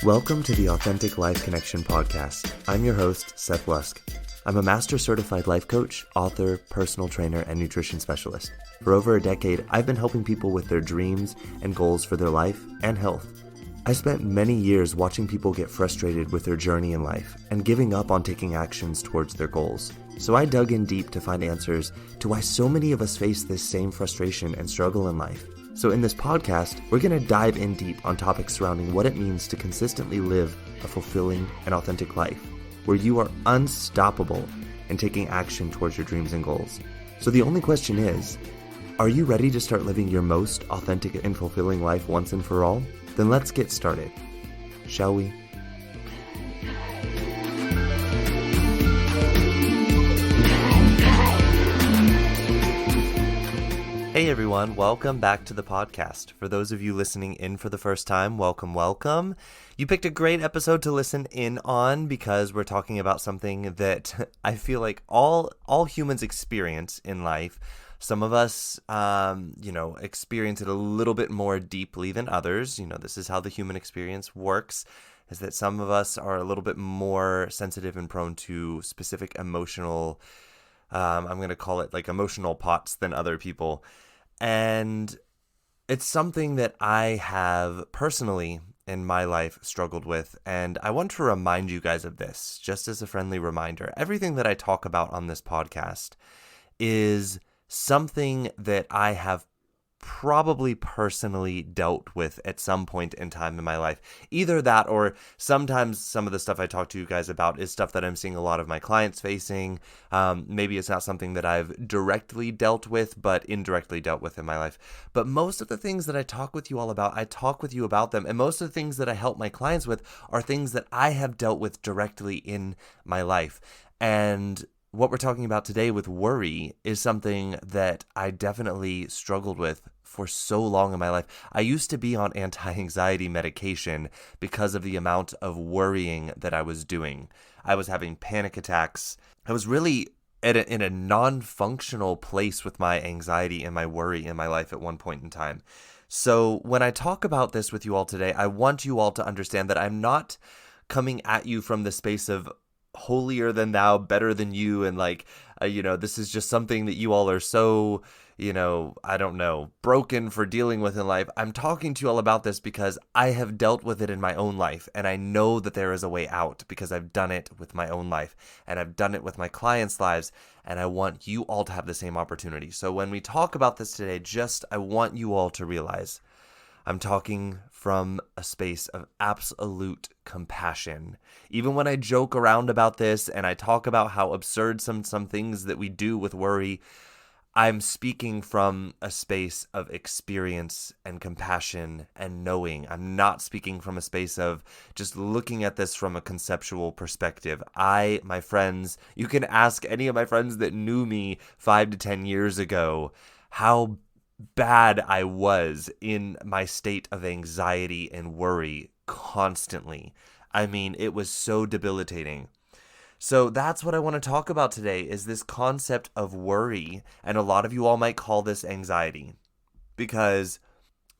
Welcome to the Authentic Life Connection podcast. I'm your host, Seth. I'm a master certified life coach, author, personal trainer, and nutrition specialist. For over a decade, I've been helping people with their dreams and goals for their life and health. I spent many years watching people get frustrated with their journey in life and giving up on taking actions towards their goals. So I dug in deep to find answers to why so many of us face this same frustration and struggle in life. So in this podcast, we're going to dive in deep on topics surrounding what it means to consistently live a fulfilling and authentic life, where you are unstoppable in taking action towards your dreams and goals. So the only question is, are you ready to start living your most authentic and fulfilling life once and for all? Then let's get started, shall we? Hey everyone, welcome back to the podcast. For those of you listening in for the first time, welcome. You picked a great episode to listen in on because we're talking about something that I feel like all humans experience in life. Some of us, experience it a little bit more deeply than others. This is how the human experience works, is that some of us are a little bit more sensitive and prone to specific emotional I'm going to call it like emotional pots than other people. And it's something that I have personally in my life struggled with. And I want to remind you guys of this, just as a friendly reminder. Everything that I talk about on this podcast is something that I have probably personally dealt with at some point in time in my life. Either that, or sometimes some of the stuff I talk to you guys about is stuff that I'm seeing a lot of my clients facing. Maybe it's not something that I've directly dealt with, but indirectly dealt with in my life. But most of the things that I talk with you all about, I talk with you about them. And most of the things that I help my clients with are things that I have dealt with directly in my life. And what we're talking about today with worry is something that I definitely struggled with for so long in my life. I used to be on anti-anxiety medication because of the amount of worrying that I was doing. I was having panic attacks. I was really in a non-functional place with my anxiety and my worry in my life at one point in time. So when I talk about this with you all today, I want you all to understand that I'm not coming at you from the space of holier than thou, better than you, and this is just something that you all are so, broken for dealing with in life. I'm talking to you all about this because I have dealt with it in my own life, and I know that there is a way out because I've done it with my own life, and I've done it with my clients' lives, and I want you all to have the same opportunity. So when we talk about this today, I want you all to realize I'm talking from a space of absolute compassion. Even when I joke around about this and I talk about how absurd some things that we do with worry, I'm speaking from a space of experience and compassion and knowing. I'm not speaking from a space of just looking at this from a conceptual perspective. My friends, you can ask any of my friends that knew me 5 to 10 years ago how bad I was in my state of anxiety and worry constantly. I mean, it was so debilitating. So that's what I want to talk about today, is this concept of worry. And a lot of you all might call this anxiety, because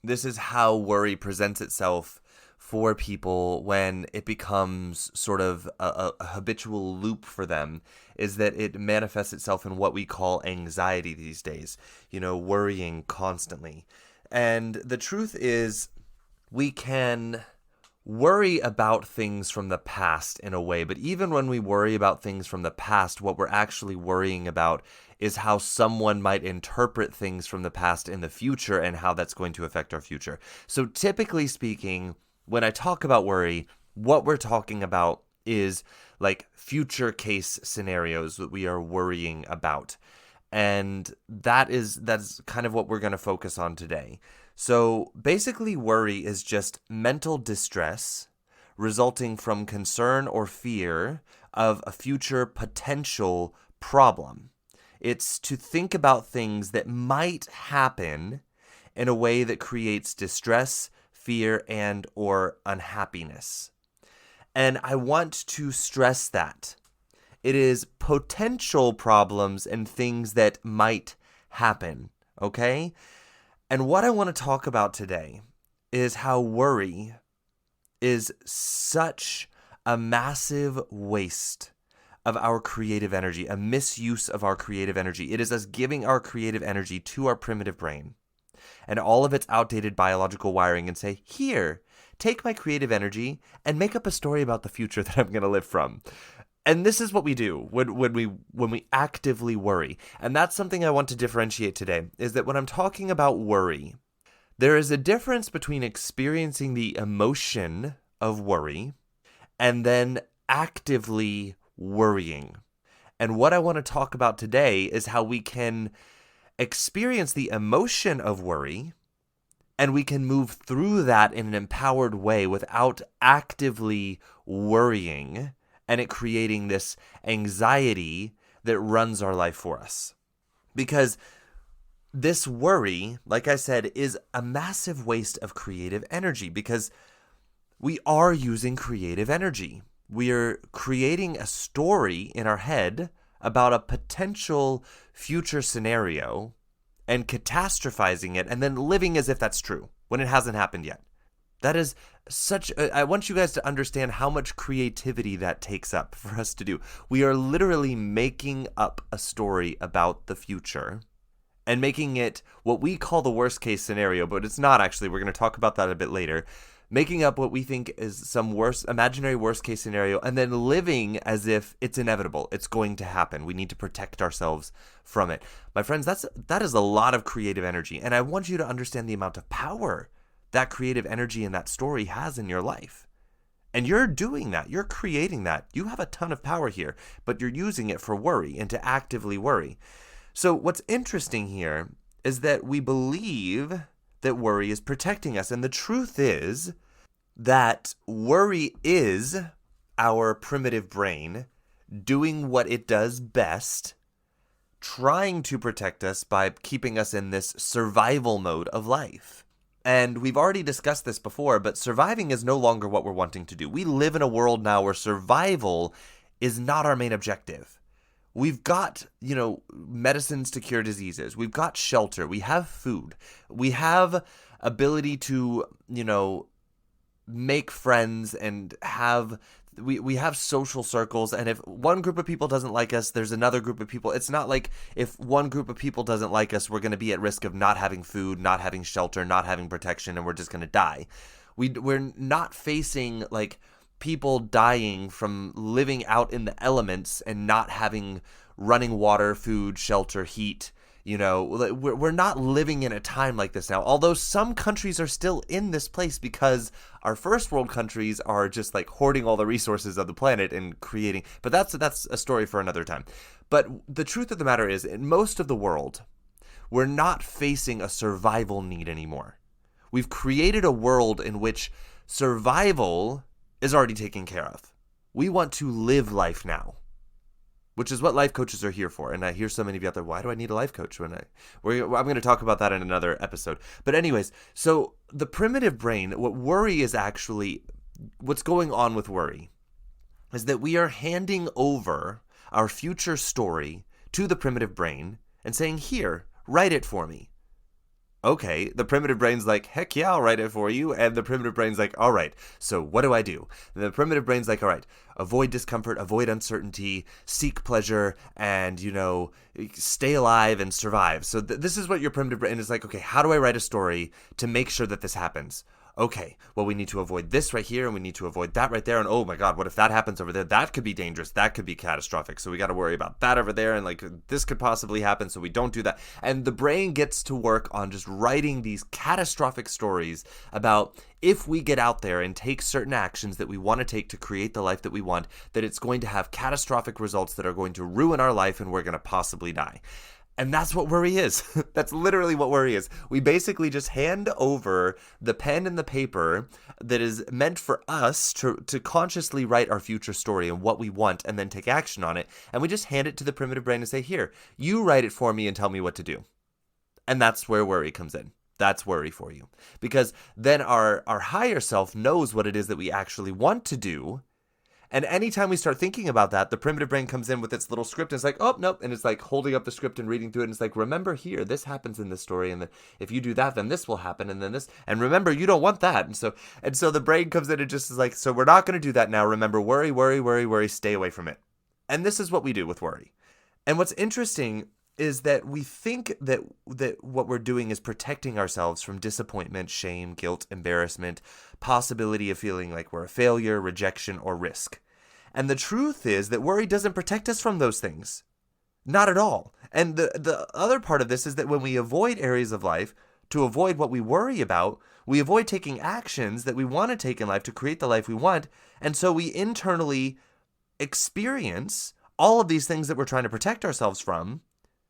this is how worry presents itself for people when it becomes sort of a habitual loop for them, is that it manifests itself in what we call anxiety these days, worrying constantly. And the truth is, we can worry about things from the past in a way, but even when we worry about things from the past, what we're actually worrying about is how someone might interpret things from the past in the future and how that's going to affect our future. So typically speaking, when I talk about worry, what we're talking about is like future case scenarios that we are worrying about. And that's kind of what we're going to focus on today. So basically, worry is just mental distress resulting from concern or fear of a future potential problem. It's to think about things that might happen in a way that creates distress, fear, and or unhappiness. And I want to stress that it is potential problems and things that might happen, okay? And what I want to talk about today is how worry is such a massive waste of our creative energy, a misuse of our creative energy. It is us giving our creative energy to our primitive brain and all of its outdated biological wiring and say, here, take my creative energy and make up a story about the future that I'm going to live from. And this is what we do when we actively worry. And that's something I want to differentiate today, is that when I'm talking about worry, there is a difference between experiencing the emotion of worry and then actively worrying. And what I want to talk about today is how we can experience the emotion of worry and we can move through that in an empowered way without actively worrying and it creating this anxiety that runs our life for us. Because this worry, like I said, is a massive waste of creative energy because we are using creative energy. We are creating a story in our head about a potential future scenario and catastrophizing it and then living as if that's true when it hasn't happened yet. That is I want you guys to understand how much creativity that takes up for us to do. We are literally making up a story about the future and making it what we call the worst case scenario, but it's not actually. We're going to talk about that a bit later. Making up what we think is some imaginary worst case scenario and then living as if it's inevitable. It's going to happen. We need to protect ourselves from it. My friends, that is a lot of creative energy. And I want you to understand the amount of power that creative energy in that story has in your life. And you're doing that. You're creating that. You have a ton of power here, but you're using it for worry and to actively worry. So what's interesting here is that we believe that worry is protecting us. And the truth is that worry is our primitive brain doing what it does best, trying to protect us by keeping us in this survival mode of life. And we've already discussed this before, but surviving is no longer what we're wanting to do. We live in a world now where survival is not our main objective. We've got, medicines to cure diseases. We've got shelter. We have food. We have ability to, make friends and we have social circles. And if one group of people doesn't like us, there's another group of people. It's not like if one group of people doesn't like us, we're going to be at risk of not having food, not having shelter, not having protection, and we're just going to die. We're not facing like people dying from living out in the elements and not having running water, food, shelter, heat. We're not living in a time like this now, although some countries are still in this place because our first world countries are just like hoarding all the resources of the planet and creating, but that's a story for another time. But the truth of the matter is, in most of the world, we're not facing a survival need anymore. We've created a world in which survival is already taken care of. We want to live life now, which is what life coaches are here for. And I hear so many of you out there, why do I need a life coach? I'm going to talk about that in another episode. But anyways, so the primitive brain, what worry is actually, what's going on with worry is that we are handing over our future story to the primitive brain and saying, here, write it for me. Okay, the primitive brain's like, heck yeah, I'll write it for you. And the primitive brain's like, all right, so what do I do? And the primitive brain's like, all right, avoid discomfort, avoid uncertainty, seek pleasure, and, stay alive and survive. So this is what your primitive brain is like, okay, how do I write a story to make sure that this happens? Okay, well, we need to avoid this right here, and we need to avoid that right there, and oh my god, what if that happens over there? That could be dangerous, that could be catastrophic, so we got to worry about that over there, and like, this could possibly happen, so we don't do that. And the brain gets to work on just writing these catastrophic stories about if we get out there and take certain actions that we want to take to create the life that we want, that it's going to have catastrophic results that are going to ruin our life, and we're going to possibly die. And that's what worry is. That's literally what worry is. We basically just hand over the pen and the paper that is meant for us to consciously write our future story and what we want and then take action on it. And we just hand it to the primitive brain and say, here, you write it for me and tell me what to do. And that's where worry comes in. That's worry for you. Because then our higher self knows what it is that we actually want to do. And anytime we start thinking about that, the primitive brain comes in with its little script and it's like, oh, nope. And it's like holding up the script and reading through it. And it's like, remember here, this happens in this story. And then if you do that, then this will happen. And then this, and remember, you don't want that. And so the brain comes in and just is like, so we're not going to do that now. Remember, worry, worry, worry, worry, stay away from it. And this is what we do with worry. And what's interesting is that we think that what we're doing is protecting ourselves from disappointment, shame, guilt, embarrassment, possibility of feeling like we're a failure, rejection, or risk. And the truth is that worry doesn't protect us from those things. Not at all. And the other part of this is that when we avoid areas of life to avoid what we worry about, we avoid taking actions that we want to take in life to create the life we want. And so we internally experience all of these things that we're trying to protect ourselves from,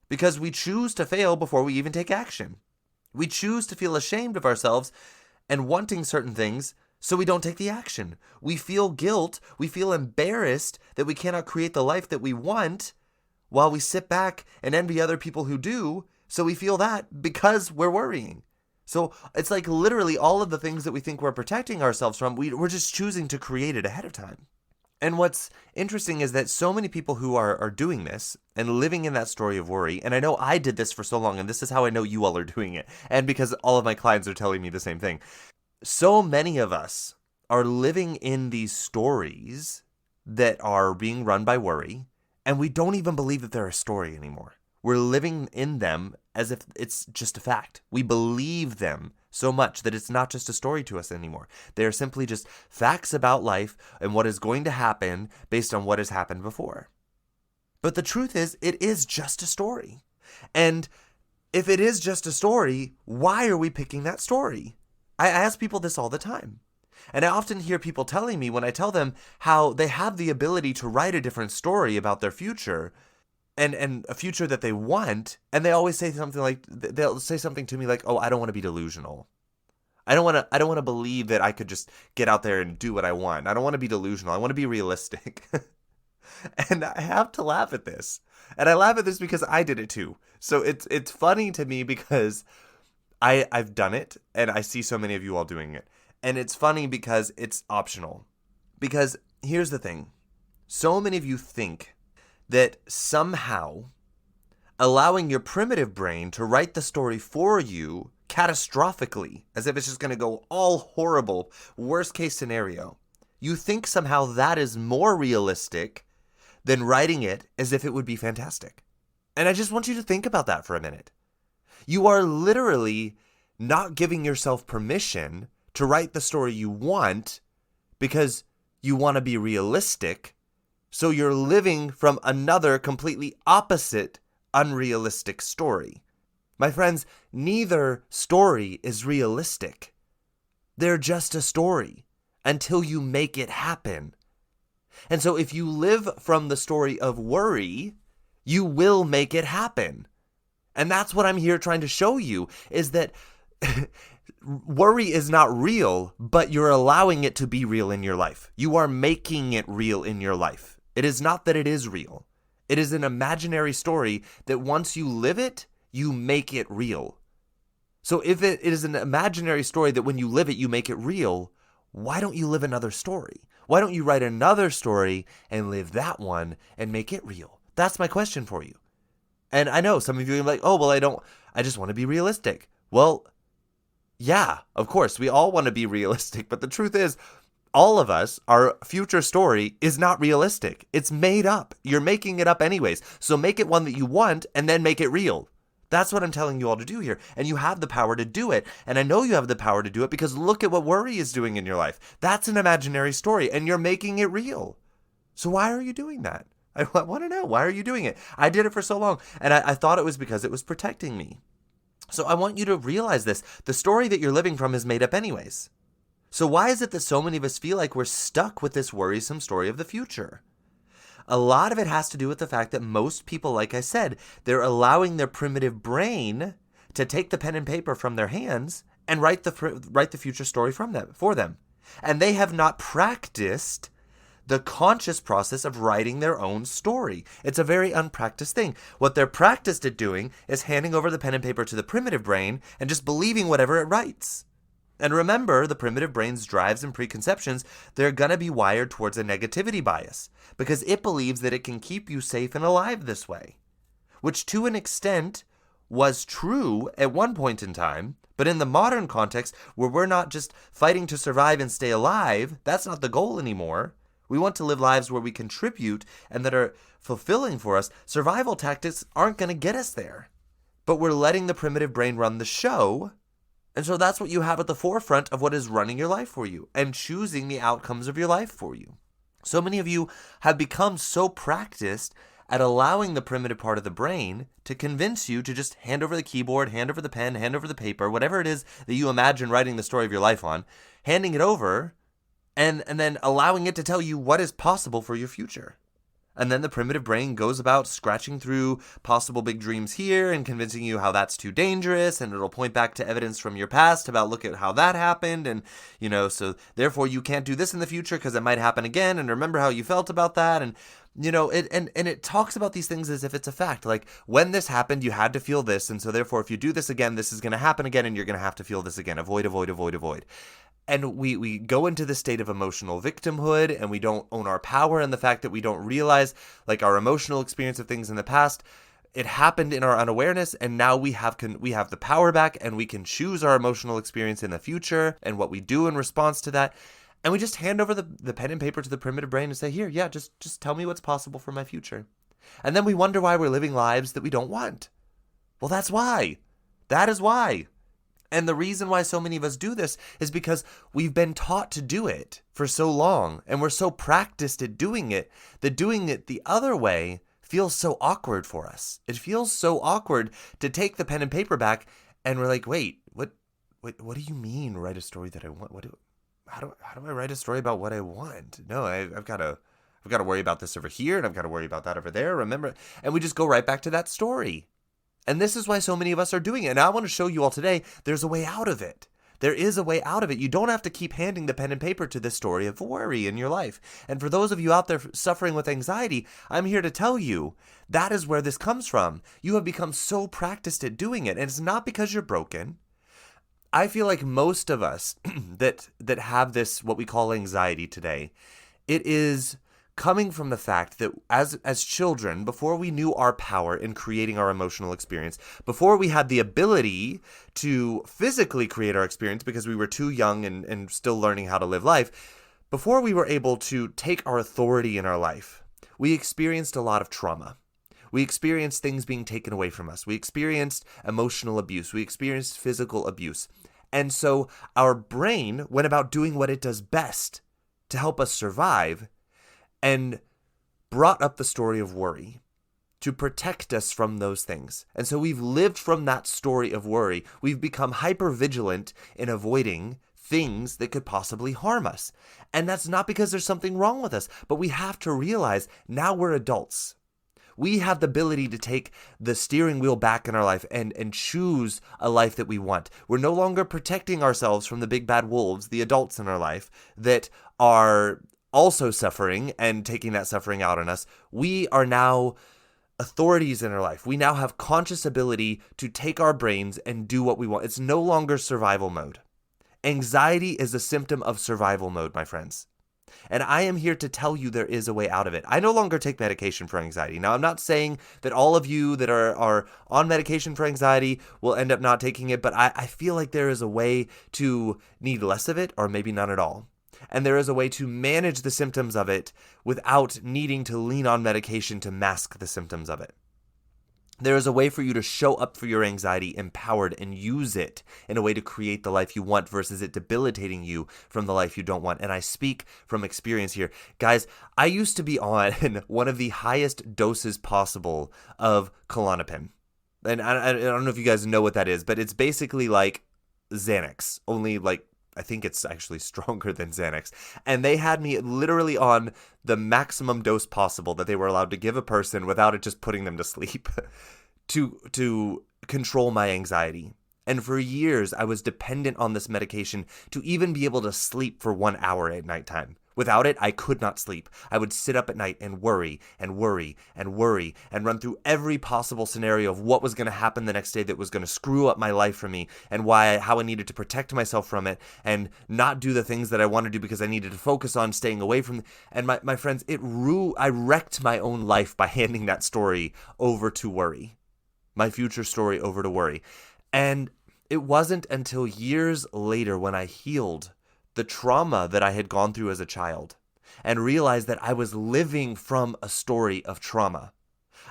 because we choose to fail before we even take action. We choose to feel ashamed of ourselves and wanting certain things so we don't take the action. We feel guilt, we feel embarrassed that we cannot create the life that we want while we sit back and envy other people who do, so we feel that because we're worrying. So it's like literally all of the things that we think we're protecting ourselves from, we're just choosing to create it ahead of time. And what's interesting is that so many people who are doing this and living in that story of worry, and I know I did this for so long, and this is how I know you all are doing it, and because all of my clients are telling me the same thing. So many of us are living in these stories that are being run by worry, and we don't even believe that they're a story anymore. We're living in them as if it's just a fact. We believe them so much that it's not just a story to us anymore. They're simply just facts about life and what is going to happen based on what has happened before. But the truth is, it is just a story. And if it is just a story, why are we picking that story? I ask people this all the time. And I often hear people telling me when I tell them how they have the ability to write a different story about their future, and a future that they want, and they always say something like, they'll say something to me like, oh, I don't want to be delusional. I don't want to believe that I could just get out there and do what I want. I don't want to be delusional. I want to be realistic. And I have to laugh at this. And I laugh at this because I did it too. So it's funny to me because I've done it, and I see so many of you all doing it. And it's funny because it's optional. Because here's the thing. So many of you think that somehow allowing your primitive brain to write the story for you catastrophically, as if it's just going to go all horrible, worst case scenario, you think somehow that is more realistic than writing it as if it would be fantastic. And I just want you to think about that for a minute. You are literally not giving yourself permission to write the story you want because you want to be realistic. So you're living from another completely opposite, unrealistic story. My friends, neither story is realistic. They're just a story until you make it happen. And so if you live from the story of worry, you will make it happen. And that's what I'm here trying to show you, is that worry is not real, but you're allowing it to be real in your life. You are making it real in your life. It is not that it is real. It is an imaginary story that once you live it, you make it real. So if it is an imaginary story that when you live it, you make it real, why don't you live another story? Why don't you write another story and live that one and make it real? That's my question for you. And I know some of you are like, oh, well, I just want to be realistic. Well, yeah, of course, we all want to be realistic. But the truth is, all of us, our future story is not realistic. It's made up. You're making it up anyways. So make it one that you want and then make it real. That's what I'm telling you all to do here. And you have the power to do it. And I know you have the power to do it because look at what worry is doing in your life. That's an imaginary story and you're making it real. So why are you doing that? I want to know. Why are you doing it? I did it for so long and I thought it was because it was protecting me. So I want you to realize this. The story that you're living from is made up anyways. So why is it that so many of us feel like we're stuck with this worrisome story of the future? A lot of it has to do with the fact that most people, like I said, they're allowing their primitive brain to take the pen and paper from their hands and write the future story for them. And they have not practiced the conscious process of writing their own story. It's a very unpracticed thing. What they're practiced at doing is handing over the pen and paper to the primitive brain and just believing whatever it writes. And remember, the primitive brain's drives and preconceptions, they're going to be wired towards a negativity bias because it believes that it can keep you safe and alive this way, which to an extent was true at one point in time. But in the modern context, where we're not just fighting to survive and stay alive, that's not the goal anymore. We want to live lives where we contribute and that are fulfilling for us. Survival tactics aren't going to get us there. But we're letting the primitive brain run the show. And so that's what you have at the forefront of what is running your life for you and choosing the outcomes of your life for you. So many of you have become so practiced at allowing the primitive part of the brain to convince you to just hand over the keyboard, hand over the pen, hand over the paper, whatever it is that you imagine writing the story of your life on, handing it over, and then allowing it to tell you what is possible for your future. And then the primitive brain goes about scratching through possible big dreams here and convincing you how that's too dangerous, and it'll point back to evidence from your past about look at how that happened, and so therefore you can't do this in the future because it might happen again, and remember how you felt about that, and it talks about these things as if it's a fact. Like, when this happened, you had to feel this, and so therefore if you do this again, this is going to happen again, and you're going to have to feel this again. Avoid, avoid, avoid, avoid. And we go into this state of emotional victimhood, and we don't own our power, and the fact that we don't realize, like, our emotional experience of things in the past, it happened in our unawareness, and now we have the power back, and we can choose our emotional experience in the future and what we do in response to that. And we just hand over the pen and paper to the primitive brain and say, here, yeah, just tell me what's possible for my future. And then we wonder why we're living lives that we don't want. Well, that's why. That is why. And the reason why so many of us do this is because we've been taught to do it for so long, and we're so practiced at doing it that doing it the other way feels so awkward for us. It feels so awkward to take the pen and paper back, and we're like, wait, what do you mean write a story that I want? How do I write a story about what I want? No, I've got to worry about this over here, and I've got to worry about that over there. Remember, and we just go right back to that story. And this is why so many of us are doing it. And I want to show you all today, there's a way out of it. There is a way out of it. You don't have to keep handing the pen and paper to this story of worry in your life. And for those of you out there suffering with anxiety, I'm here to tell you that is where this comes from. You have become so practiced at doing it. And it's not because you're broken. I feel like most of us that have this, what we call anxiety today, it is coming from the fact that as children, before we knew our power in creating our emotional experience, before we had the ability to physically create our experience because we were too young and still learning how to live life, before we were able to take our authority in our life, we experienced a lot of trauma. We experienced things being taken away from us. We experienced emotional abuse. We experienced physical abuse. And so our brain went about doing what it does best to help us survive, and brought up the story of worry to protect us from those things. And so we've lived from that story of worry. We've become hyper-vigilant in avoiding things that could possibly harm us. And that's not because there's something wrong with us, but we have to realize now we're adults. We have the ability to take the steering wheel back in our life and choose a life that we want. We're no longer protecting ourselves from the big bad wolves, the adults in our life, that are also suffering and taking that suffering out on us. We are now authorities in our life. We now have conscious ability to take our brains and do what we want. It's no longer survival mode. Anxiety is a symptom of survival mode, my friends. And I am here to tell you there is a way out of it. I no longer take medication for anxiety. Now, I'm not saying that all of you that are on medication for anxiety will end up not taking it, but I feel like there is a way to need less of it or maybe none at all. And there is a way to manage the symptoms of it without needing to lean on medication to mask the symptoms of it. There is a way for you to show up for your anxiety empowered and use it in a way to create the life you want versus it debilitating you from the life you don't want. And I speak from experience here. Guys, I used to be on one of the highest doses possible of Klonopin. And I don't know if you guys know what that is, but it's basically like Xanax, only like I think it's actually stronger than Xanax. And they had me literally on the maximum dose possible that they were allowed to give a person without it just putting them to sleep to control my anxiety. And for years, I was dependent on this medication to even be able to sleep for 1 hour at nighttime, Without it, I could not sleep. I would sit up at night and worry and worry and worry and run through every possible scenario of what was going to happen the next day that was going to screw up my life for me, and how I needed to protect myself from it and not do the things that I wanted to do because I needed to focus on staying away from. And my friends, I wrecked my own life by handing that story over to worry, my future story over to worry. And it wasn't until years later when I healed the trauma that I had gone through as a child and realized that I was living from a story of trauma.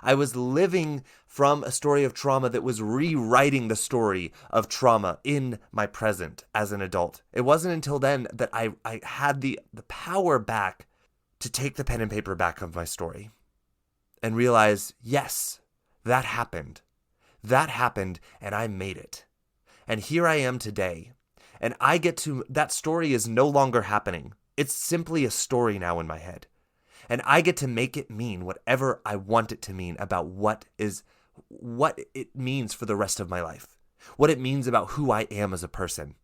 I was living from a story of trauma that was rewriting the story of trauma in my present as an adult. It wasn't until then that I had the power back to take the pen and paper back of my story and realize, yes, that happened. That happened and I made it. And here I am today. And that story is no longer happening. It's simply a story now in my head. And I get to make it mean whatever I want it to mean about what it means for the rest of my life. What it means about who I am as a person.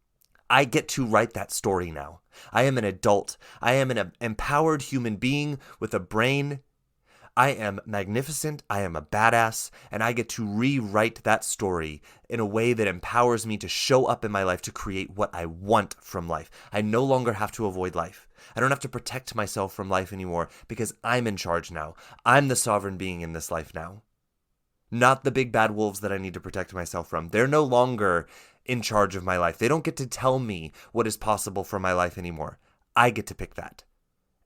I get to write that story now. I am an adult. I am an empowered human being with a brain. I am magnificent, I am a badass, and I get to rewrite that story in a way that empowers me to show up in my life to create what I want from life. I no longer have to avoid life. I don't have to protect myself from life anymore because I'm in charge now. I'm the sovereign being in this life now. Not the big bad wolves that I need to protect myself from. They're no longer in charge of my life. They don't get to tell me what is possible for my life anymore. I get to pick that.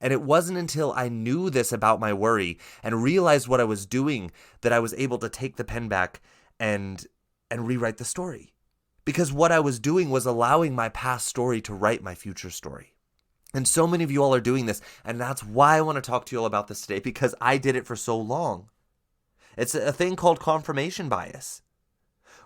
And it wasn't until I knew this about my worry and realized what I was doing that I was able to take the pen back and rewrite the story. Because what I was doing was allowing my past story to write my future story. And so many of you all are doing this, and that's why I want to talk to you all about this today, because I did it for so long. It's a thing called confirmation bias.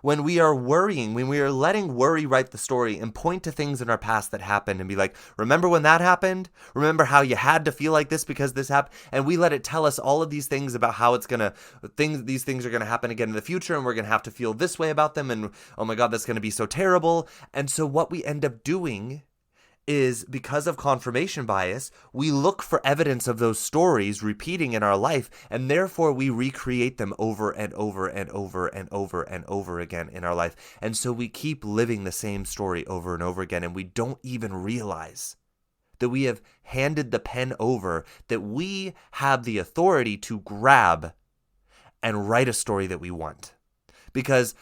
When we are worrying, when we are letting worry write the story and point to things in our past that happened and be like, remember when that happened? Remember how you had to feel like this because this happened? And we let it tell us all of these things about how these things are going to happen again in the future, and we're going to have to feel this way about them, and oh my God, that's going to be so terrible. And so what we end up doing is, because of confirmation bias, we look for evidence of those stories repeating in our life, and therefore we recreate them over and over and over and over and over again in our life. And so we keep living the same story over and over again, and we don't even realize that we have handed the pen over, that we have the authority to grab and write a story that we want. Because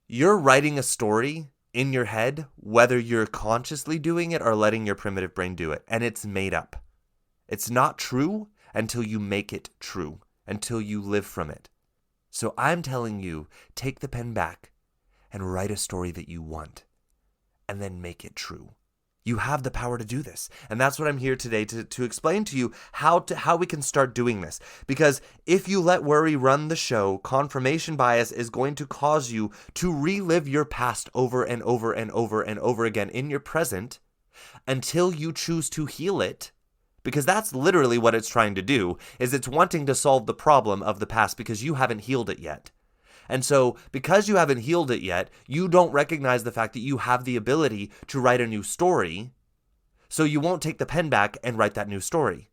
you're writing a story in your head, whether you're consciously doing it or letting your primitive brain do it. And it's made up. It's not true until you make it true, until you live from it. So I'm telling you, take the pen back and write a story that you want, and then make it true. You have the power to do this. And that's what I'm here today to explain to you how we can start doing this. Because if you let worry run the show, confirmation bias is going to cause you to relive your past over and over and over and over again in your present until you choose to heal it. Because that's literally what it's trying to do, is it's wanting to solve the problem of the past because you haven't healed it yet. And so, because you haven't healed it yet, you don't recognize the fact that you have the ability to write a new story, so you won't take the pen back and write that new story.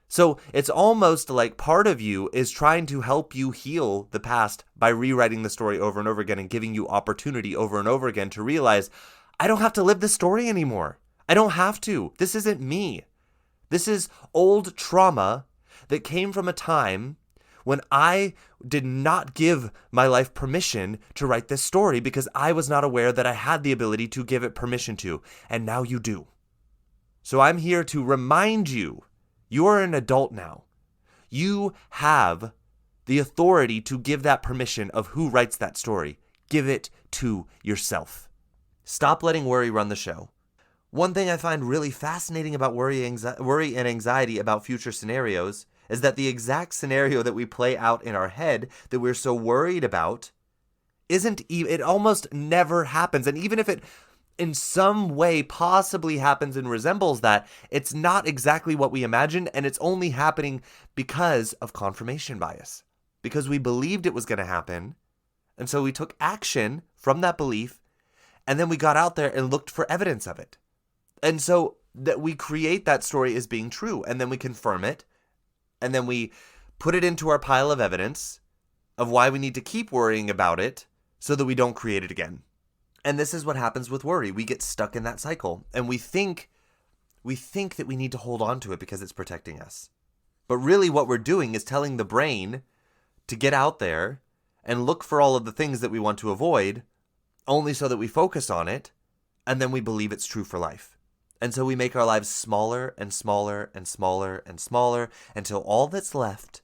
So, it's almost like part of you is trying to help you heal the past by rewriting the story over and over again and giving you opportunity over and over again to realize, I don't have to live this story anymore. I don't have to. This isn't me. This is old trauma that came from a time when I did not give my life permission to write this story because I was not aware that I had the ability to give it permission to, and now you do. So I'm here to remind you, you are an adult now. You have the authority to give that permission of who writes that story. Give it to yourself. Stop letting worry run the show. One thing I find really fascinating about worry and anxiety about future scenarios is that the exact scenario that we play out in our head that we're so worried about it almost never happens. And even if it in some way possibly happens and resembles that, it's not exactly what we imagined, and it's only happening because of confirmation bias. Because we believed it was going to happen, and so we took action from that belief, and then we got out there and looked for evidence of it. And so that we create that story as being true, and then we confirm it, and then we put it into our pile of evidence of why we need to keep worrying about it so that we don't create it again. And this is what happens with worry. We get stuck in that cycle, and we think that we need to hold on to it because it's protecting us. But really what we're doing is telling the brain to get out there and look for all of the things that we want to avoid, only so that we focus on it, and then we believe it's true for life. And so we make our lives smaller and smaller and smaller and smaller until all that's left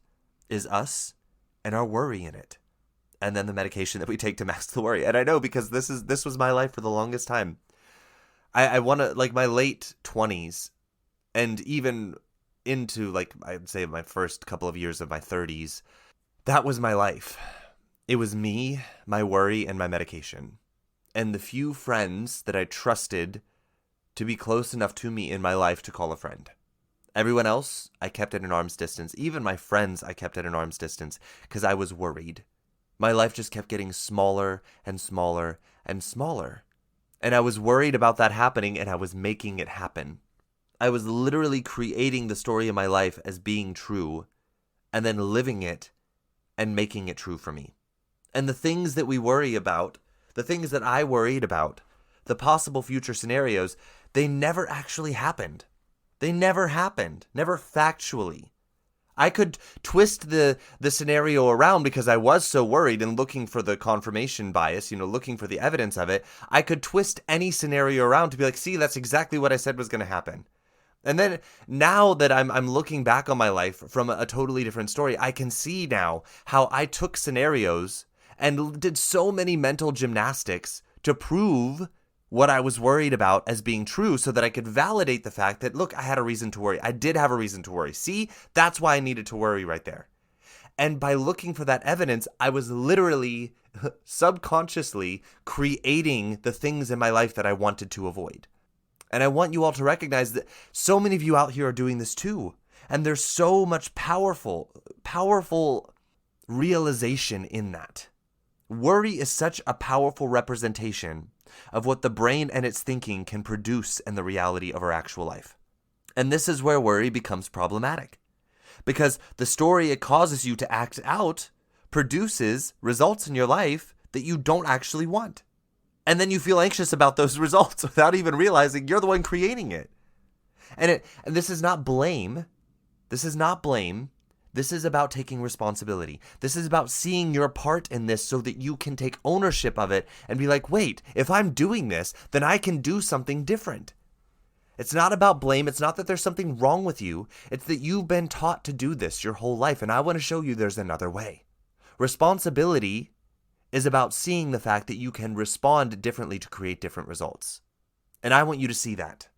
is us and our worry in it. And then the medication that we take to mask the worry. And I know, because this was my life for the longest time. I want to, like, my late 20s and even into, like, I'd say my first couple of years of my 30s, that was my life. It was me, my worry, and my medication. And the few friends that I trusted to be close enough to me in my life to call a friend. Everyone else, I kept at an arm's distance. Even my friends, I kept at an arm's distance because I was worried. My life just kept getting smaller and smaller and smaller. And I was worried about that happening, and I was making it happen. I was literally creating the story of my life as being true, and then living it and making it true for me. And the things that we worry about, the things that I worried about, the possible future scenarios, they never actually happened. They never happened, never factually. I could twist the scenario around because I was so worried and looking for the confirmation bias, looking for the evidence of it. I could twist any scenario around to be like, see, that's exactly what I said was going to happen. And then now that I'm looking back on my life from a totally different story, I can see now how I took scenarios and did so many mental gymnastics to prove what I was worried about as being true so that I could validate the fact that, look, I had a reason to worry. I did have a reason to worry. See, that's why I needed to worry right there. And by looking for that evidence, I was literally subconsciously creating the things in my life that I wanted to avoid. And I want you all to recognize that so many of you out here are doing this too. And there's so much powerful realization in that. Worry is such a powerful representation of what the brain and its thinking can produce in the reality of our actual life. And this is where worry becomes problematic. Because the story it causes you to act out produces results in your life that you don't actually want. And then you feel anxious about those results without even realizing you're the one creating it. And this is not blame. This is not blame. This is about taking responsibility. This is about seeing your part in this so that you can take ownership of it and be like, wait, if I'm doing this, then I can do something different. It's not about blame. It's not that there's something wrong with you. It's that you've been taught to do this your whole life, and I want to show you there's another way. Responsibility is about seeing the fact that you can respond differently to create different results. And I want you to see that.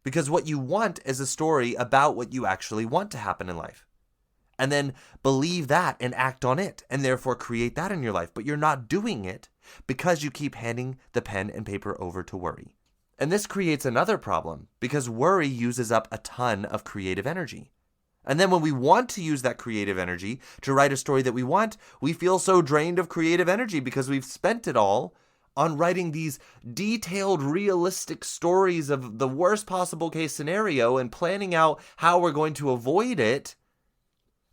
Because what you want is a story about what you actually want to happen in life. And then believe that and act on it, and therefore create that in your life. But you're not doing it because you keep handing the pen and paper over to worry. And this creates another problem, because worry uses up a ton of creative energy. And then when we want to use that creative energy to write a story that we want, we feel so drained of creative energy because we've spent it all on writing these detailed, realistic stories of the worst possible case scenario and planning out how we're going to avoid it.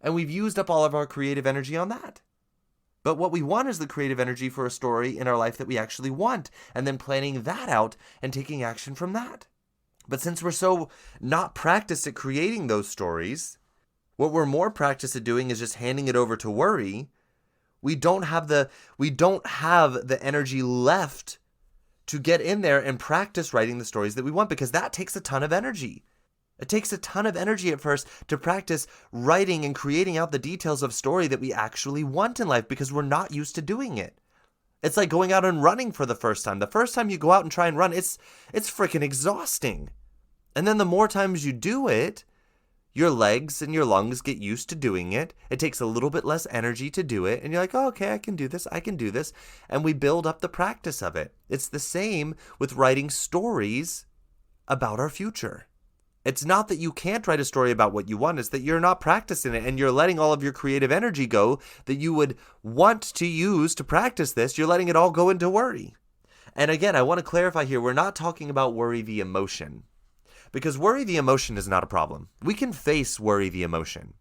And we've used up all of our creative energy on that. But what we want is the creative energy for a story in our life that we actually want, and then planning that out and taking action from that. But since we're so not practiced at creating those stories, what we're more practiced at doing is just handing it over to worry. We don't have the energy left to get in there and practice writing the stories that we want, because that takes a ton of energy. It takes a ton of energy at first to practice writing and creating out the details of story that we actually want in life, because we're not used to doing it. It's like going out and running for the first time. The first time you go out and try and run, it's freaking exhausting. And then the more times you do it, your legs and your lungs get used to doing it. It takes a little bit less energy to do it. And you're like, oh, okay, I can do this. And we build up the practice of it. It's the same with writing stories about our future. It's not that you can't write a story about what you want. It's that you're not practicing it, and you're letting all of your creative energy go that you would want to use to practice this. You're letting it all go into worry. And again, I want to clarify here, we're not talking about worry via emotion. Because worry, the emotion, is not a problem. We can face worry, the emotion.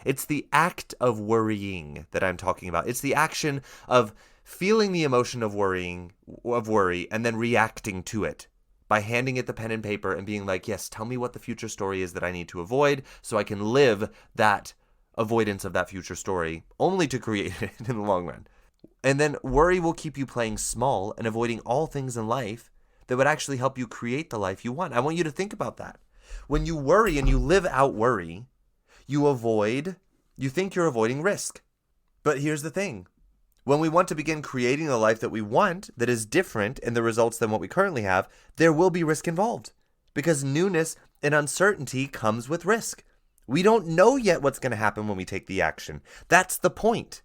It's the act of worrying that I'm talking about. It's the action of feeling the emotion of worry, and then reacting to it by handing it the pen and paper and being like, yes, tell me what the future story is that I need to avoid so I can live that avoidance of that future story, only to create it in the long run. And then worry will keep you playing small and avoiding all things in life that would actually help you create the life you want. I want you to think about that. When you worry and you live out worry, you think you're avoiding risk. But here's the thing. When we want to begin creating the life that we want, that is different in the results than what we currently have, there will be risk involved. Because newness and uncertainty comes with risk. We don't know yet what's going to happen when we take the action. That's the point.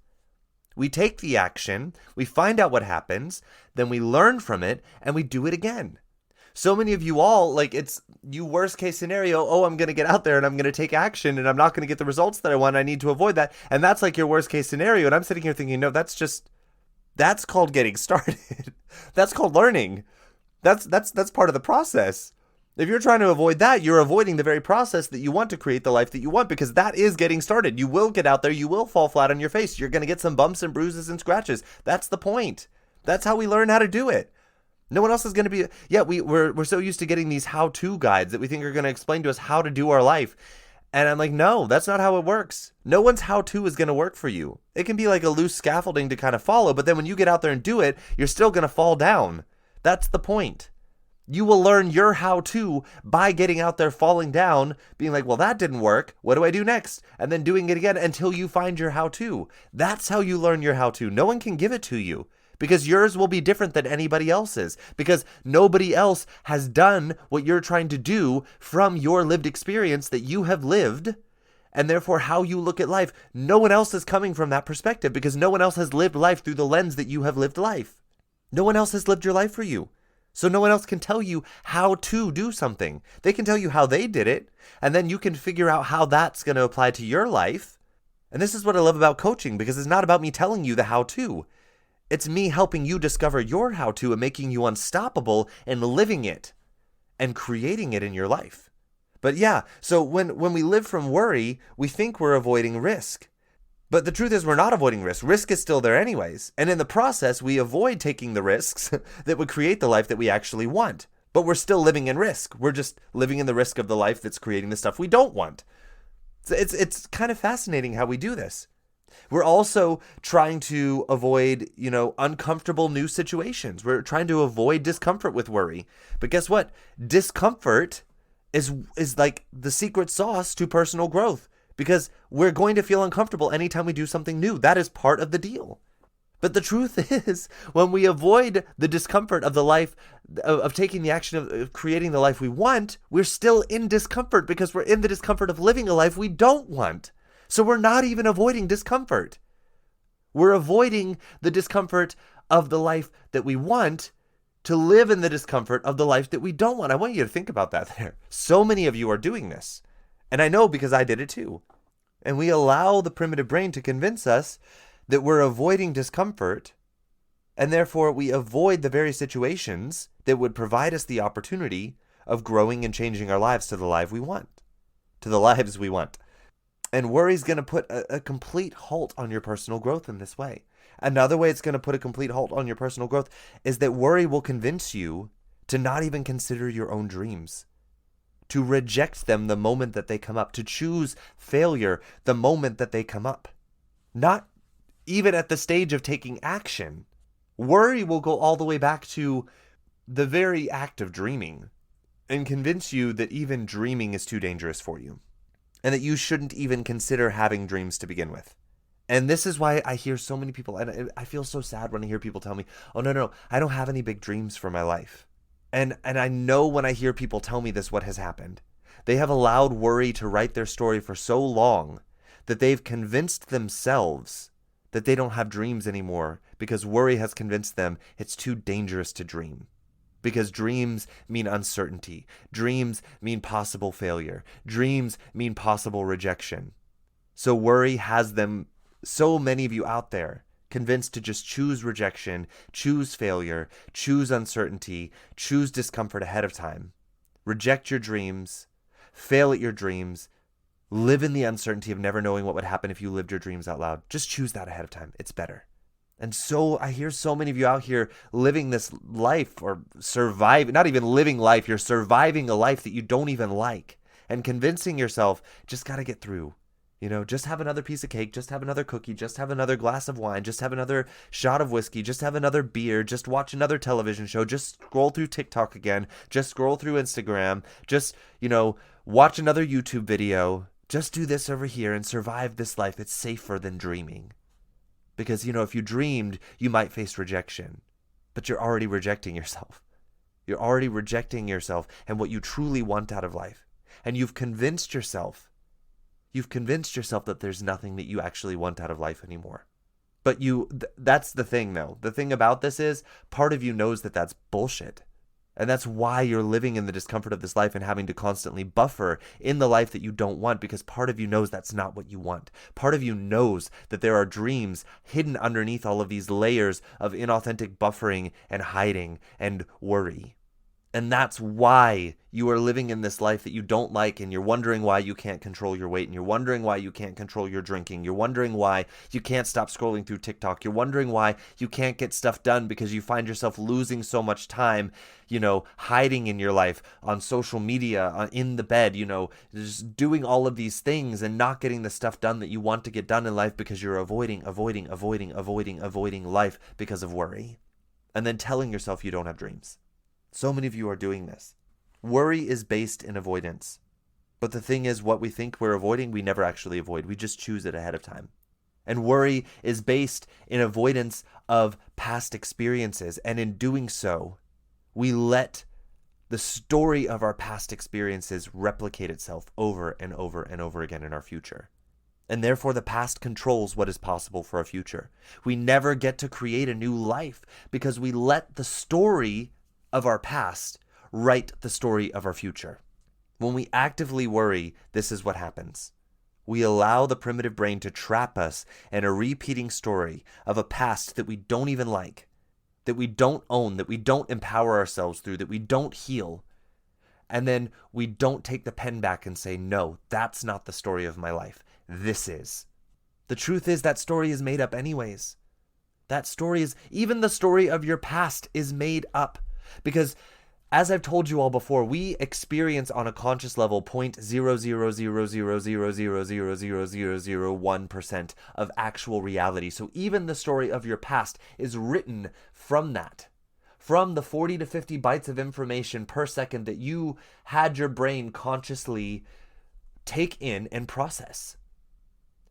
We take the action, we find out what happens, then we learn from it, and we do it again. So many of you all, it's you worst case scenario, I'm going to get out there and I'm going to take action and I'm not going to get the results that I want. I need to avoid that. And that's like your worst case scenario. And I'm sitting here thinking, no, that's called getting started. That's called learning. That's part of the process. If you're trying to avoid that, you're avoiding the very process that you want to create the life that you want, because that is getting started. You will get out there. You will fall flat on your face. You're going to get some bumps and bruises and scratches. That's the point. That's how we learn how to do it. No one else is going to be, we're so used to getting these how-to guides that we think are going to explain to us how to do our life. And I'm like, no, that's not how it works. No one's how-to is going to work for you. It can be like a loose scaffolding to kind of follow, but then when you get out there and do it, you're still going to fall down. That's the point. You will learn your how-to by getting out there, falling down, being like, well, that didn't work. What do I do next? And then doing it again until you find your how-to. That's how you learn your how-to. No one can give it to you. Because yours will be different than anybody else's. Because nobody else has done what you're trying to do from your lived experience that you have lived. And therefore, how you look at life, no one else is coming from that perspective, because no one else has lived life through the lens that you have lived life. No one else has lived your life for you. So no one else can tell you how to do something. They can tell you how they did it, and then you can figure out how that's going to apply to your life. And this is what I love about coaching, because it's not about me telling you the how-to. It's me helping you discover your how-to and making you unstoppable and living it and creating it in your life. But yeah, so when we live from worry, we think we're avoiding risk. But the truth is we're not avoiding risk. Risk is still there anyways. And in the process, we avoid taking the risks that would create the life that we actually want. But we're still living in risk. We're just living in the risk of the life that's creating the stuff we don't want. It's kind of fascinating how we do this. We're also trying to avoid, uncomfortable new situations. We're trying to avoid discomfort with worry. But guess what? Discomfort is like the secret sauce to personal growth, because we're going to feel uncomfortable anytime we do something new. That is part of the deal. But the truth is, when we avoid the discomfort of the life, of taking the action of creating the life we want, we're still in discomfort because we're in the discomfort of living a life we don't want. So we're not even avoiding discomfort. We're avoiding the discomfort of the life that we want to live in the discomfort of the life that we don't want. I want you to think about that there. So many of you are doing this. And I know because I did it too. And we allow the primitive brain to convince us that we're avoiding discomfort, and therefore we avoid the very situations that would provide us the opportunity of growing and changing our lives to the life we want, to the lives we want. And worry is going to put a complete halt on your personal growth in this way. Another way it's going to put a complete halt on your personal growth is that worry will convince you to not even consider your own dreams, to reject them the moment that they come up, to choose failure the moment that they come up. Not even at the stage of taking action. Worry will go all the way back to the very act of dreaming and convince you that even dreaming is too dangerous for you, and that you shouldn't even consider having dreams to begin with. And this is why I hear so many people, and I feel so sad when I hear people tell me, oh, no, I don't have any big dreams for my life. And I know when I hear people tell me this, what has happened. They have allowed worry to write their story for so long that they've convinced themselves that they don't have dreams anymore because worry has convinced them it's too dangerous to dream. Because dreams mean uncertainty. Dreams mean possible failure. Dreams mean possible rejection. So worry has them, so many of you out there, convinced to just choose rejection, choose failure, choose uncertainty, choose discomfort ahead of time. reject your dreams, fail at your dreams, live in the uncertainty of never knowing what would happen if you lived your dreams out loud. Just choose that ahead of time. It's better. And so I hear so many of you out here living this life or not even living life. You're surviving a life that you don't even like and convincing yourself, just got to get through. Just have another piece of cake, just have another cookie, just have another glass of wine, just have another shot of whiskey, just have another beer, just watch another television show, just scroll through TikTok again, just scroll through Instagram, just, watch another YouTube video, just do this over here and survive this life. It's safer than dreaming. Because, if you dreamed, you might face rejection, but you're already rejecting yourself. You're already rejecting yourself and what you truly want out of life. And you've convinced yourself that there's nothing that you actually want out of life anymore. But that's the thing, though. The thing about this is part of you knows that that's bullshit. And that's why you're living in the discomfort of this life and having to constantly buffer in the life that you don't want, because part of you knows that's not what you want. Part of you knows that there are dreams hidden underneath all of these layers of inauthentic buffering and hiding and worry. And that's why you are living in this life that you don't like, and you're wondering why you can't control your weight, and you're wondering why you can't control your drinking. You're wondering why you can't stop scrolling through TikTok. You're wondering why you can't get stuff done because you find yourself losing so much time, hiding in your life on social media, in the bed, just doing all of these things and not getting the stuff done that you want to get done in life because you're avoiding life because of worry. And then telling yourself you don't have dreams. So many of you are doing this. Worry is based in avoidance. But the thing is, what we think we're avoiding, we never actually avoid. We just choose it ahead of time. And worry is based in avoidance of past experiences. And in doing so, we let the story of our past experiences replicate itself over and over and over again in our future. And therefore, the past controls what is possible for our future. We never get to create a new life because we let the story of our past write the story of our future. When we actively worry, this is what happens. We allow the primitive brain to trap us in a repeating story of a past that we don't even like, that we don't own, that we don't empower ourselves through, that we don't heal. And then we don't take the pen back and say, no, that's not the story of my life. This is. The truth is that story is made up anyways. That story is, even the story of your past is made up. Because, as I've told you all before, we experience on a conscious level 0.00000000001% of actual reality. So even the story of your past is written from that. From the 40 to 50 bytes of information per second that you had your brain consciously take in and process.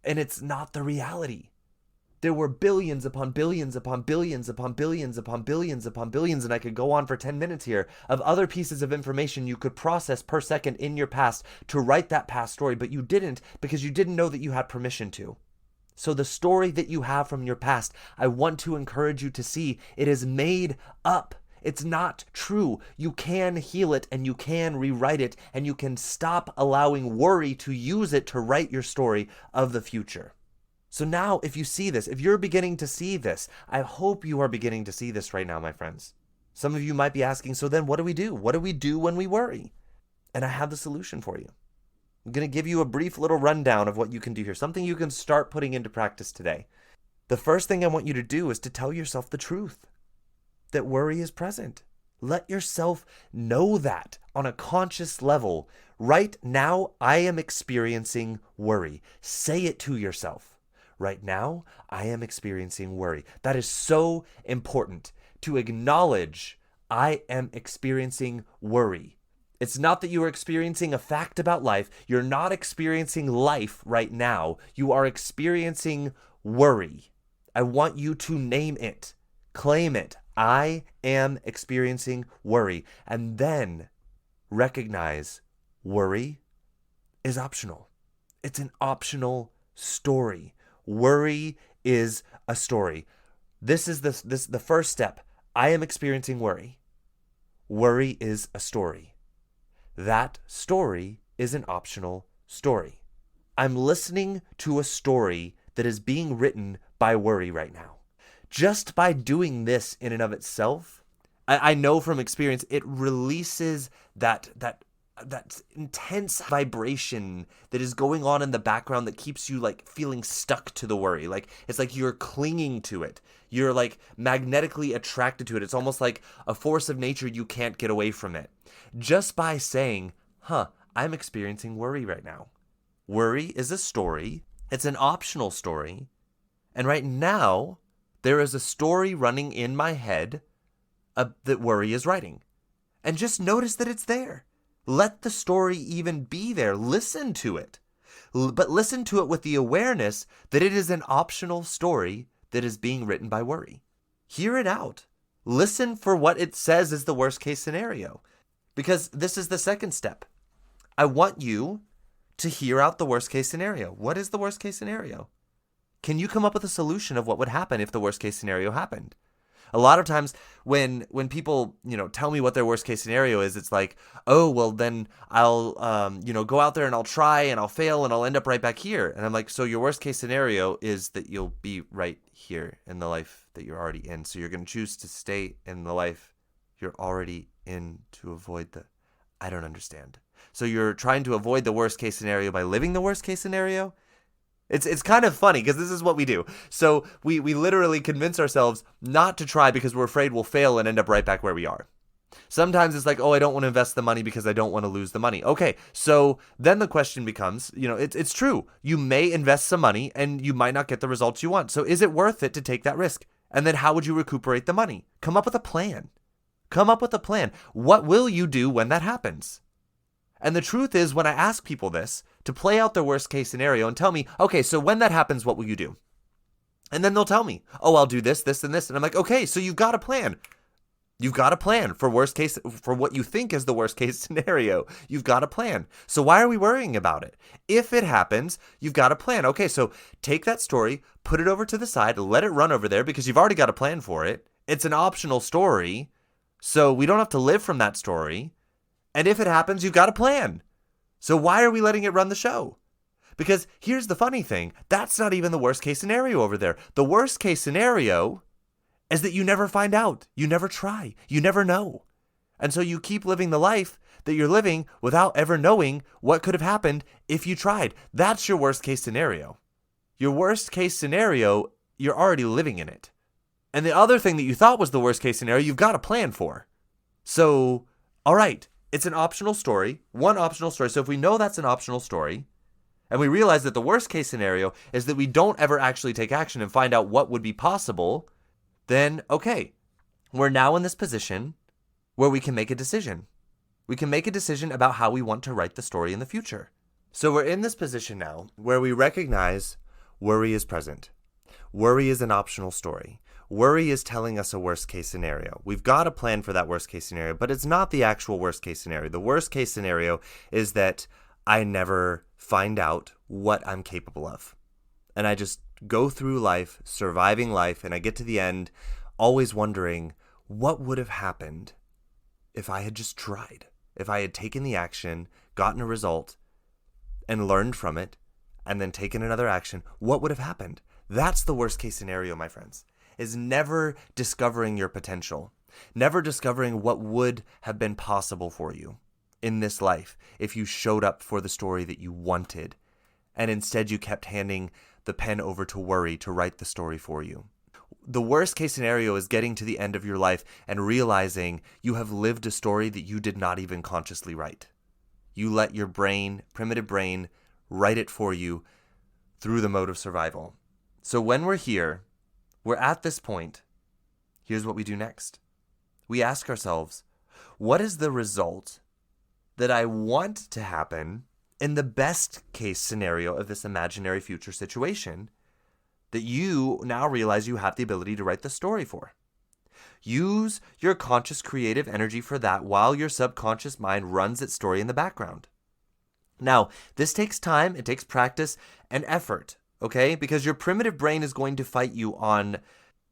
And it's not the reality. There were billions upon billions upon billions upon billions upon billions upon billions, and I could go on for 10 minutes here, of other pieces of information you could process per second in your past to write that past story, but you didn't because you didn't know that you had permission to. So the story that you have from your past, I want to encourage you to see it is made up. It's not true. You can heal it and you can rewrite it, and you can stop allowing worry to use it to write your story of the future. So now, if you see this, if you're beginning to see this, I hope you are beginning to see this right now, my friends. Some of you might be asking, so then what do we do? What do we do when we worry? And I have the solution for you. I'm going to give you a brief little rundown of what you can do here, something you can start putting into practice today. The first thing I want you to do is to tell yourself the truth, that worry is present. Let yourself know that on a conscious level. Right now, I am experiencing worry. Say it to yourself. Right now, I am experiencing worry. That is so important to acknowledge I am experiencing worry. It's not that you are experiencing a fact about life. You're not experiencing life right now. You are experiencing worry. I want you to name it. Claim it. I am experiencing worry. And then recognize worry is optional. It's an optional story. Worry is a story. This is the first step. I am experiencing worry. Worry is a story. That story is an optional story. I'm listening to a story that is being written by worry right now. Just by doing this in and of itself, I know from experience, it releases that intense vibration that is going on in the background that keeps you like feeling stuck to the worry. Like it's like you're clinging to it. You're like magnetically attracted to it. It's almost like a force of nature. You can't get away from it. Just by saying, I'm experiencing worry right now. Worry is a story. It's an optional story. And right now, there is a story running in my head that worry is writing. And just notice that it's there. Let the story even be there. Listen to it. But listen to it with the awareness that it is an optional story that is being written by worry. Hear it out. Listen for what it says is the worst case scenario. Because this is the second step. I want you to hear out the worst case scenario. What is the worst case scenario? Can you come up with a solution of what would happen if the worst case scenario happened? A lot of times when people, tell me what their worst case scenario is, it's like, oh, well, then I'll, go out there and I'll try and I'll fail and I'll end up right back here. And I'm like, so your worst case scenario is that you'll be right here in the life that you're already in. So you're going to choose to stay in the life you're already in to avoid I don't understand. So you're trying to avoid the worst case scenario by living the worst case scenario? It's kind of funny because this is what we do. So we literally convince ourselves not to try because we're afraid we'll fail and end up right back where we are. Sometimes it's like, oh, I don't want to invest the money because I don't want to lose the money. Okay, so then the question becomes, it's true. You may invest some money and you might not get the results you want. So is it worth it to take that risk? And then how would you recuperate the money? Come up with a plan. Come up with a plan. What will you do when that happens? And the truth is, when I ask people this, to play out their worst case scenario and tell me, okay, so when that happens, what will you do? And then they'll tell me, oh, I'll do this, this, and this. And I'm like, okay, so you've got a plan. You've got a plan for what you think is the worst case scenario. You've got a plan. So why are we worrying about it? If it happens, you've got a plan. Okay, so take that story, put it over to the side, let it run over there because you've already got a plan for it. It's an optional story, so we don't have to live from that story. And if it happens, you've got a plan. So why are we letting it run the show? Because here's the funny thing. That's not even the worst case scenario over there. The worst case scenario is that you never find out. You never try. You never know. And so you keep living the life that you're living without ever knowing what could have happened if you tried. That's your worst case scenario. Your worst case scenario, you're already living in it. And the other thing that you thought was the worst case scenario, you've got a plan for. So, all right. It's an optional story, one optional story. So if we know that's an optional story, and we realize that the worst case scenario is that we don't ever actually take action and find out what would be possible, then okay, we're now in this position where we can make a decision. We can make a decision about how we want to write the story in the future. So we're in this position now where we recognize worry is present. Worry is an optional story. Worry is telling us a worst case scenario. We've got a plan for that worst case scenario, but it's not the actual worst case scenario. The worst case scenario is that I never find out what I'm capable of. And I just go through life, surviving life, and I get to the end always wondering what would have happened if I had just tried, if I had taken the action, gotten a result, and learned from it, and then taken another action. What would have happened? That's the worst case scenario, my friends. Is never discovering your potential, never discovering what would have been possible for you in this life if you showed up for the story that you wanted, and instead you kept handing the pen over to worry to write the story for you. The worst case scenario is getting to the end of your life and realizing you have lived a story that you did not even consciously write. You let your brain, primitive brain, write it for you through the mode of survival. So when we're here, we're at this point. Here's what we do next. We ask ourselves, what is the result that I want to happen in the best case scenario of this imaginary future situation that you now realize you have the ability to write the story for? Use your conscious creative energy for that while your subconscious mind runs its story in the background. Now, this takes time, it takes practice and effort. Okay? Because your primitive brain is going to fight you on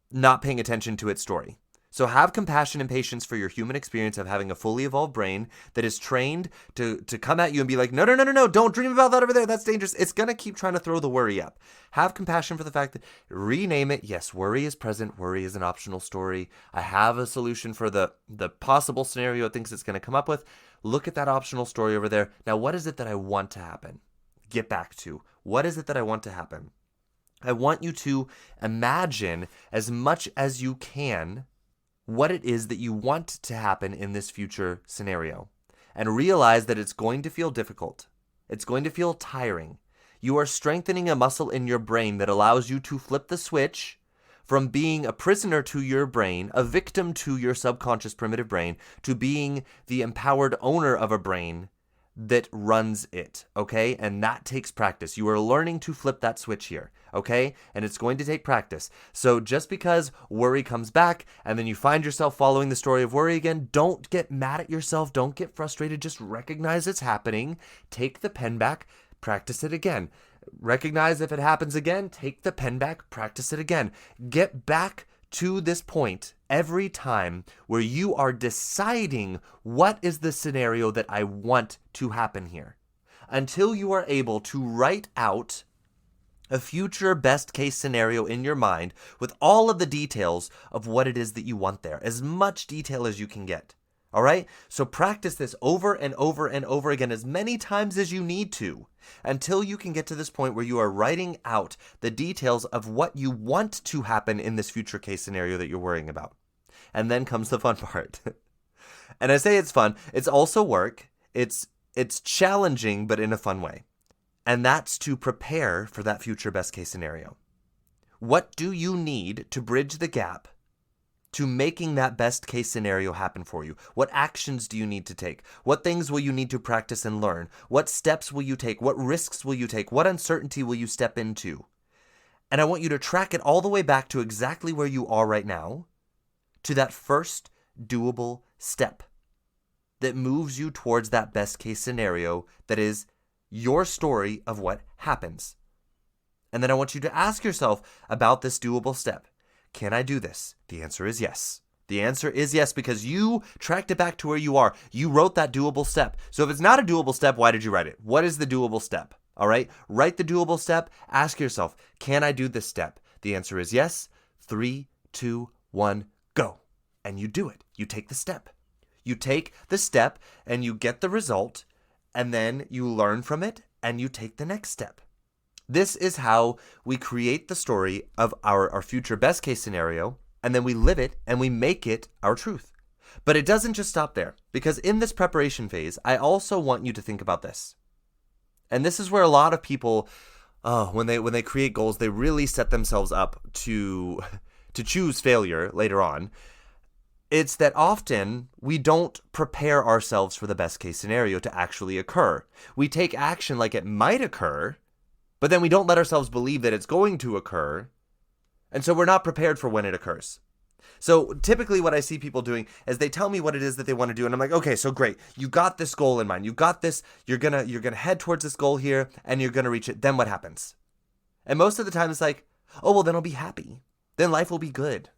not paying attention to its story. So have compassion and patience for your human experience of having a fully evolved brain that is trained to come at you and be like, no, no, no, no, no, don't dream about that over there. That's dangerous. It's going to keep trying to throw the worry up. Have compassion for the fact that rename it. Yes, worry is present. Worry is an optional story. I have a solution for the possible scenario it thinks it's going to come up with. Look at that optional story over there. Now, what is it that I want to happen? Get back to. What is it that I want to happen? I want you to imagine as much as you can what it is that you want to happen in this future scenario, and realize that it's going to feel difficult. It's going to feel tiring. You are strengthening a muscle in your brain that allows you to flip the switch from being a prisoner to your brain, a victim to your subconscious primitive brain, to being the empowered owner of a brain that runs it, okay? And that takes practice. You are learning to flip that switch here, okay? And it's going to take practice. So just because worry comes back and then you find yourself following the story of worry again, don't get mad at yourself. Don't get frustrated. Just recognize it's happening. Take the pen back, practice it again. Recognize if it happens again, take the pen back, practice it again. Get back to this point every time where you are deciding what is the scenario that I want to happen here, until you are able to write out a future best case scenario in your mind with all of the details of what it is that you want there, as much detail as you can get. All right? So practice this over and over and over again as many times as you need to until you can get to this point where you are writing out the details of what you want to happen in this future case scenario that you're worrying about. And then comes the fun part. And I say it's fun. It's also work. It's challenging, but in a fun way. And that's to prepare for that future best case scenario. What do you need to bridge the gap to making that best case scenario happen for you? What actions do you need to take? What things will you need to practice and learn? What steps will you take? What risks will you take? What uncertainty will you step into? And I want you to track it all the way back to exactly where you are right now, to that first doable step that moves you towards that best case scenario that is your story of what happens. And then I want you to ask yourself about this doable step. Can I do this? The answer is yes. The answer is yes, because you tracked it back to where you are. You wrote that doable step. So if it's not a doable step, why did you write it? What is the doable step? All right? Write the doable step. Ask yourself, can I do this step? The answer is yes. 3, 2, 1, go. And you do it. You take the step. You take the step and you get the result, and then you learn from it and you take the next step. This is how we create the story of our future best case scenario, and then we live it and we make it our truth. But it doesn't just stop there, because in this preparation phase, I also want you to think about this. And this is where a lot of people, when they create goals, they really set themselves up to choose failure later on. It's that often we don't prepare ourselves for the best case scenario to actually occur. We take action like it might occur, but then we don't let ourselves believe that it's going to occur, and so we're not prepared for when it occurs. So typically what I see people doing is they tell me what it is that they want to do, and I'm like, okay, so great. You got this goal in mind. You got this. You're gonna head towards this goal here, and you're gonna reach it. Then what happens? And most of the time it's like, oh, well, then I'll be happy. Then life will be good.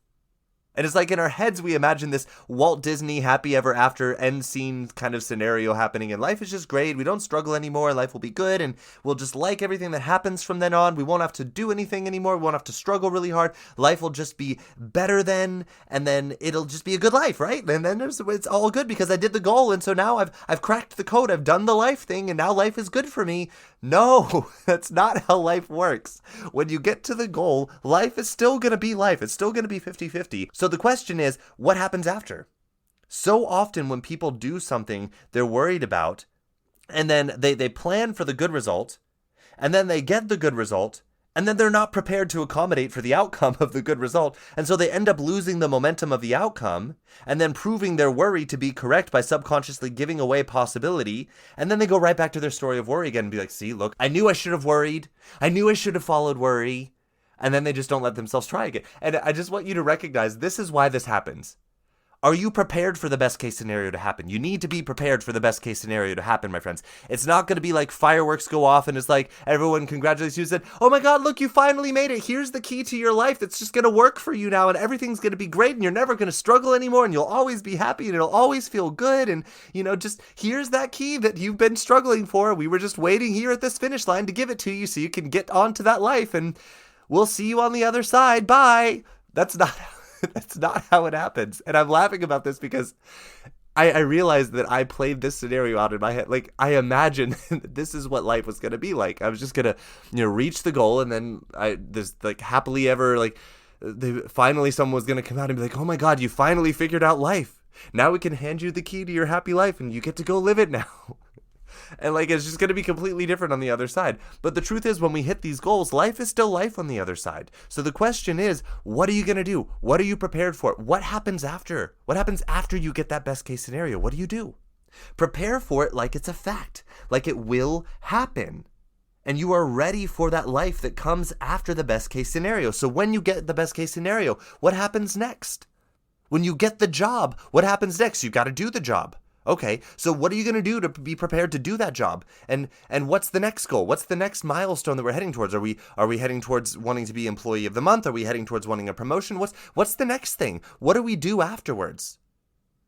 And it's like in our heads, we imagine this Walt Disney happy ever after end scene kind of scenario happening, and life is just great. We don't struggle anymore, and life will be good, and we'll just like everything that happens from then on. We won't have to do anything anymore. We won't have to struggle really hard. Life will just be better then, and then it'll just be a good life, right? And then it's all good because I did the goal, and so now I've cracked the code. I've done the life thing, and now life is good for me. No, that's not how life works. When you get to the goal, life is still going to be life. It's still going to be 50-50. So the question is, what happens after? So often when people do something they're worried about, and then they plan for the good result, and then they get the good result, and then they're not prepared to accommodate for the outcome of the good result, and so they end up losing the momentum of the outcome, and then proving their worry to be correct by subconsciously giving away possibility, and then they go right back to their story of worry again and be like, see, look, I knew I should have worried. I knew I should have followed worry. And then they just don't let themselves try again. And I just want you to recognize this is why this happens. Are you prepared for the best case scenario to happen? You need to be prepared for the best case scenario to happen, my friends. It's not going to be like fireworks go off and it's like everyone congratulates you and said, oh my God, look, you finally made it. Here's the key to your life that's just going to work for you now and everything's going to be great and you're never going to struggle anymore and you'll always be happy and it'll always feel good. And, just here's that key that you've been struggling for. We were just waiting here at this finish line to give it to you so you can get onto that life and we'll see you on the other side. Bye. That's not how it happens. And I'm laughing about this because I realized that I played this scenario out in my head. Like, I imagined this is what life was going to be like. I was just going to, reach the goal. And then there's like happily ever, like finally someone was going to come out and be like, oh my God, you finally figured out life. Now we can hand you the key to your happy life and you get to go live it now. And like, it's just going to be completely different on the other side. But the truth is, when we hit these goals, life is still life on the other side. So the question is, what are you going to do? What are you prepared for? What happens after? What happens after you get that best case scenario? What do you do? Prepare for it like it's a fact, like it will happen. And you are ready for that life that comes after the best case scenario. So when you get the best case scenario, what happens next? When you get the job, what happens next? You got to do the job. Okay, so what are you going to do to be prepared to do that job? And what's the next goal? What's the next milestone that we're heading towards? Are we heading towards wanting to be employee of the month? Are we heading towards wanting a promotion? What's the next thing? What do we do afterwards?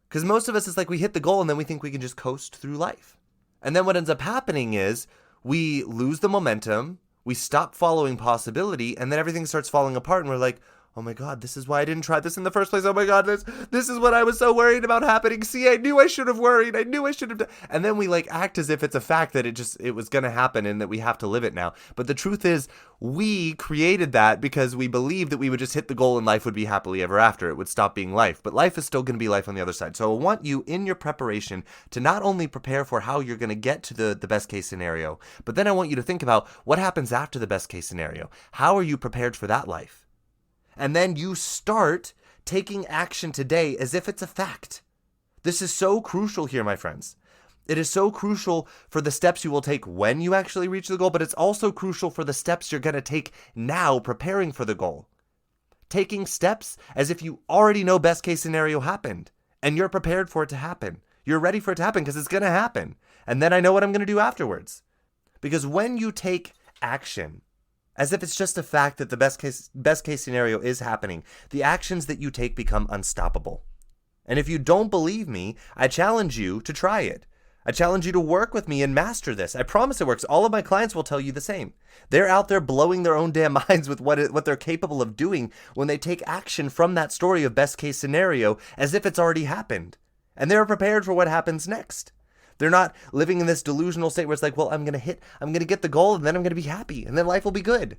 Because most of us, it's like we hit the goal and then we think we can just coast through life. And then what ends up happening is we lose the momentum, we stop following possibility, and then everything starts falling apart and we're like, oh my God, this is why I didn't try this in the first place. Oh my God, this is what I was so worried about happening. See, I knew I should have worried. I knew I should have done. And then we like act as if it's a fact that it was going to happen and that we have to live it now. But the truth is, we created that because we believed that we would just hit the goal and life would be happily ever after. It would stop being life. But life is still going to be life on the other side. So I want you in your preparation to not only prepare for how you're going to get to the best case scenario, but then I want you to think about what happens after the best case scenario. How are you prepared for that life? And then you start taking action today as if it's a fact. This is so crucial here, my friends. It is so crucial for the steps you will take when you actually reach the goal, but it's also crucial for the steps you're going to take now preparing for the goal. Taking steps as if you already know best case scenario happened and you're prepared for it to happen. You're ready for it to happen because it's going to happen. And then I know what I'm going to do afterwards. Because when you take action, as if it's just a fact that the best case scenario is happening, the actions that you take become unstoppable. And if you don't believe me, I challenge you to try it. I challenge you to work with me and master this. I promise it works. All of my clients will tell you the same. They're out there blowing their own damn minds with what they're capable of doing when they take action from that story of best case scenario as if it's already happened. And they're prepared for what happens next. They're not living in this delusional state where it's like, well, I'm going to get the goal and then I'm going to be happy and then life will be good.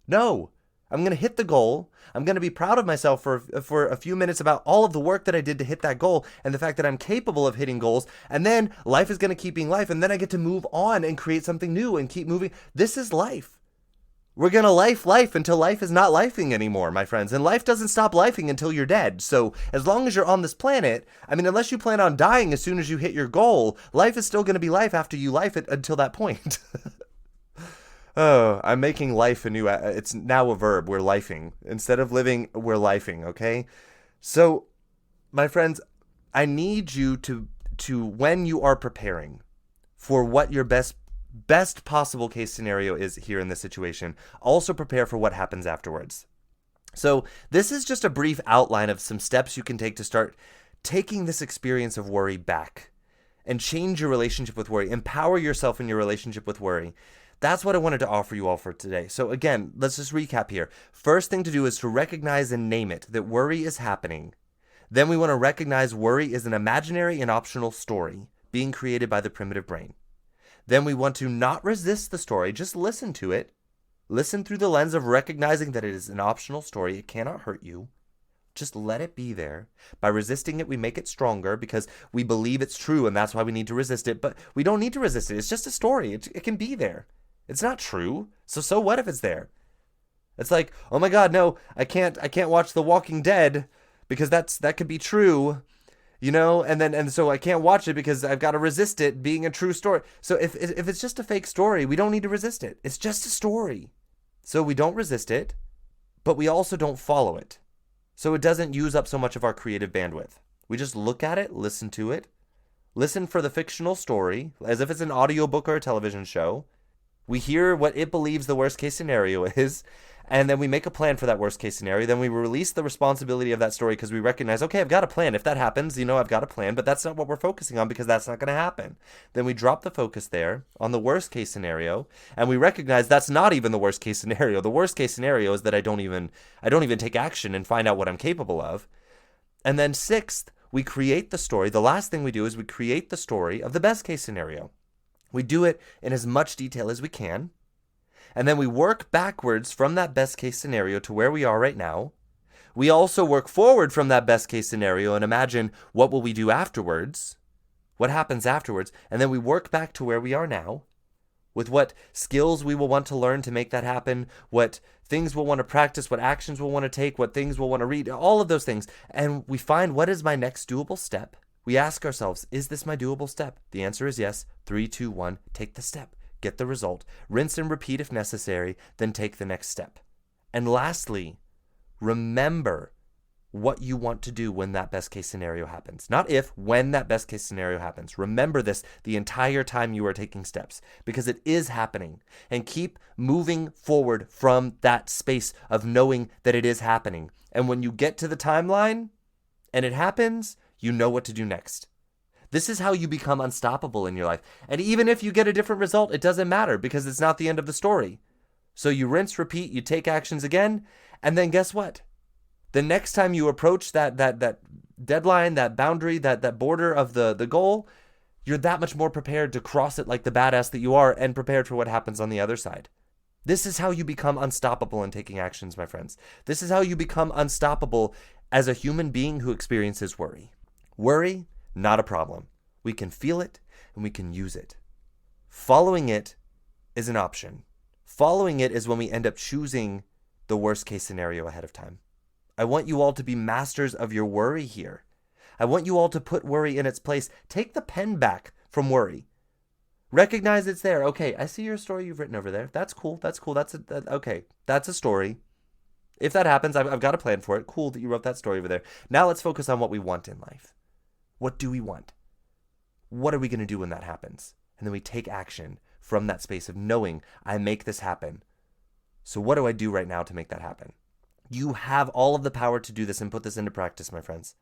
No, I'm going to hit the goal. I'm going to be proud of myself for a few minutes about all of the work that I did to hit that goal and the fact that I'm capable of hitting goals. And then life is going to keep being life. And then I get to move on and create something new and keep moving. This is life. We're going to life until life is not lifing anymore, my friends. And life doesn't stop lifing until you're dead. So as long as you're on this planet, unless you plan on dying as soon as you hit your goal, life is still going to be life after you life it until that point. Oh, I'm making life a new, it's now a verb. We're lifing. Instead of living, we're lifing, okay? So, my friends, I need you to when you are preparing for what your best possible case scenario is here in this situation, also prepare for what happens afterwards. So this is just a brief outline of some steps you can take to start taking this experience of worry back and change your relationship with worry, empower yourself in your relationship with worry. That's what I wanted to offer you all for today. So again, let's just recap here. First thing to do is to recognize and name it, that worry is happening. Then we want to recognize worry is an imaginary and optional story being created by the primitive brain. Then we want to not resist the story, just listen to it. Listen through the lens of recognizing that it is an optional story. It cannot hurt you. Just let it be there. By resisting it, we make it stronger because we believe it's true and that's why we need to resist it. But we don't need to resist it. It's just a story. It can be there. It's not true. So what if it's there? It's like, oh my God, no, I can't watch The Walking Dead because that could be true. And so I can't watch it because I've got to resist it being a true story. So if it's just a fake story, we don't need to resist it. It's just a story. So we don't resist it, but we also don't follow it. So it doesn't use up so much of our creative bandwidth. We just look at it, listen to it, listen for the fictional story, as if it's an audiobook or a television show. We hear what it believes the worst case scenario is, and then we make a plan for that worst case scenario. Then we release the responsibility of that story because we recognize, okay, I've got a plan. If that happens, I've got a plan, but that's not what we're focusing on because that's not going to happen. Then we drop the focus there on the worst case scenario, and we recognize that's not even the worst case scenario. The worst case scenario is that I don't even take action and find out what I'm capable of. And then sixth, we create the story. The last thing we do is we create the story of the best case scenario. We do it in as much detail as we can. And then we work backwards from that best case scenario to where we are right now. We also work forward from that best case scenario and imagine what will we do afterwards? What happens afterwards? And then we work back to where we are now with what skills we will want to learn to make that happen, what things we'll want to practice, what actions we'll want to take, what things we'll want to read, all of those things. And we find, what is my next doable step? We ask ourselves, is this my doable step? The answer is yes. 3, 2, 1, take the step. Get the result. Rinse and repeat if necessary, then take the next step. And lastly, remember what you want to do when that best case scenario happens. Not if, when that best case scenario happens. Remember this the entire time you are taking steps, because it is happening. And keep moving forward from that space of knowing that it is happening. And when you get to the timeline and it happens, you know what to do next. This is how you become unstoppable in your life. And even if you get a different result, it doesn't matter because it's not the end of the story. So you rinse, repeat, you take actions again, and then guess what? The next time you approach that deadline, that boundary, that border of the goal, you're that much more prepared to cross it like the badass that you are and prepared for what happens on the other side. This is how you become unstoppable in taking actions, my friends. This is how you become unstoppable as a human being who experiences worry. Worry, not a problem. We can feel it and we can use it. Following it is an option. Following it is when we end up choosing the worst case scenario ahead of time. I want you all to be masters of your worry here. I want you all to put worry in its place. Take the pen back from worry. Recognize it's there. Okay, I see your story you've written over there. That's cool. Okay, that's a story. If that happens, I've got a plan for it. Cool that you wrote that story over there. Now let's focus on what we want in life. What do we want? What are we going to do when that happens? And then we take action from that space of knowing I make this happen. So what do I do right now to make that happen? You have all of the power to do this and put this into practice, my friends.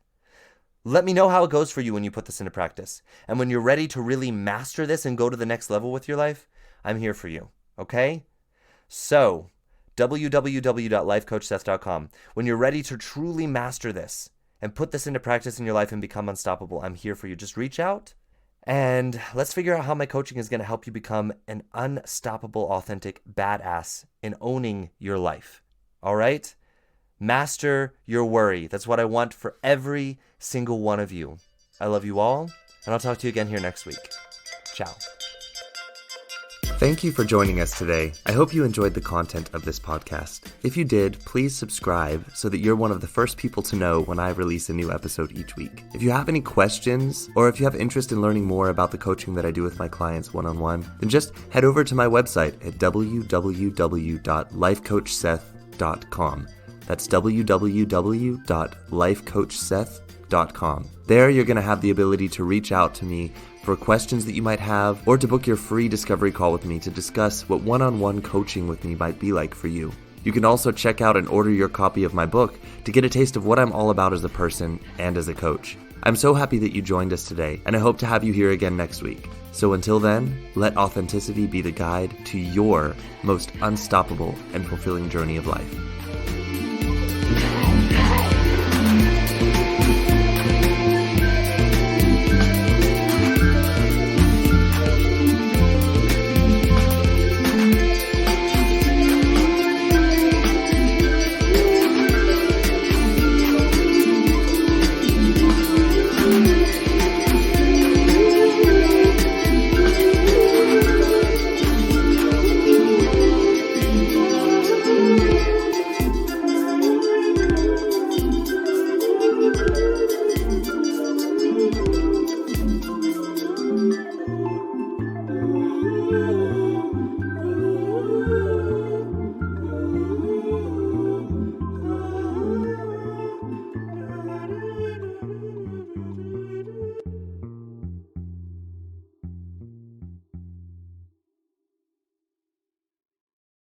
Let me know how it goes for you when you put this into practice. And when you're ready to really master this and go to the next level with your life, I'm here for you, okay? So, www.lifecoachseth.com. When you're ready to truly master this and put this into practice in your life and become unstoppable, I'm here for you. Just reach out and let's figure out how my coaching is going to help you become an unstoppable, authentic badass in owning your life. All right? Master your worry. That's what I want for every single one of you. I love you all, and I'll talk to you again here next week. Ciao. Thank you for joining us today. I hope you enjoyed the content of this podcast. If you did, please subscribe so that you're one of the first people to know when I release a new episode each week. If you have any questions, or if you have interest in learning more about the coaching that I do with my clients one-on-one, then just head over to my website at www.lifecoachseth.com. That's www.lifecoachseth.com. There you're going to have the ability to reach out to me for questions that you might have, or to book your free discovery call with me to discuss what one-on-one coaching with me might be like for you. You can also check out and order your copy of my book to get a taste of what I'm all about as a person and as a coach. I'm so happy that you joined us today, and I hope to have you here again next week. So until then, let authenticity be the guide to your most unstoppable and fulfilling journey of life.